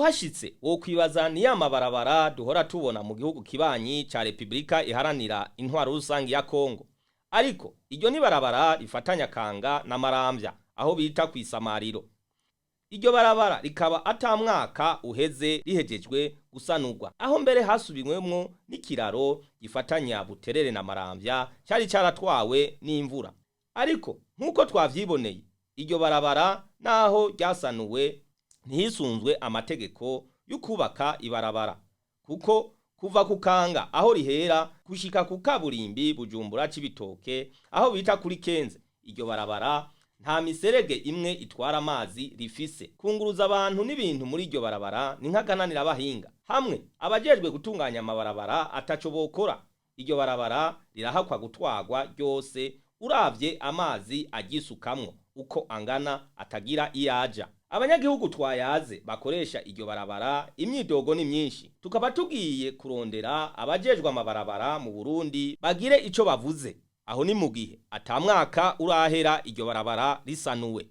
uhashitse wo kwibaza ni ya mabarabara duhora tubona mu gihugu kibanyi ca Republika iharanira intwaro rusangi ya Kongo. Ariko iryo ni barabara rifatanya Kanga na Maramvya aho bita kw'isamariro. Iryo barabara rikaba ata mwaka uheze rihejejwe gusanurwa, aho mbere hasubiwemwo n'ikiraro gifatanya Buterere na Maramvya cyari caratwawe n'imvura. Ariko nkuko twavyiboneye, iryo barabara naho ryasanuwe ntihisunzwe amategeko y'ukubaka ibarabara, kuko kuva ku Kanga aho rihera gushika ku kaburimbi Bujumbura Cibitoke aho bita kuri Kenze, iryo barabara nta miserege imwe itwara amazi rifise. Kunguruza abantu n'ibintu muri iryo barabara ni nk'agananira abahinga, hamwe abajejwe gutunganya amabarabara ataco bokora. Iryo barabara rirahakwa gutwagwa ryose, uravye amazi agisukamwo uko angana atagira iyaja. Abanyagihugu twayaze bakoresha iryo barabara imyidogo ni myinshi, tukaba tugiye kurondera abajejwe amabarabara mu Burundi bagire ico bavuze. Aho ni mu gihe ata mwaka urahera iryo barabara risanuwe.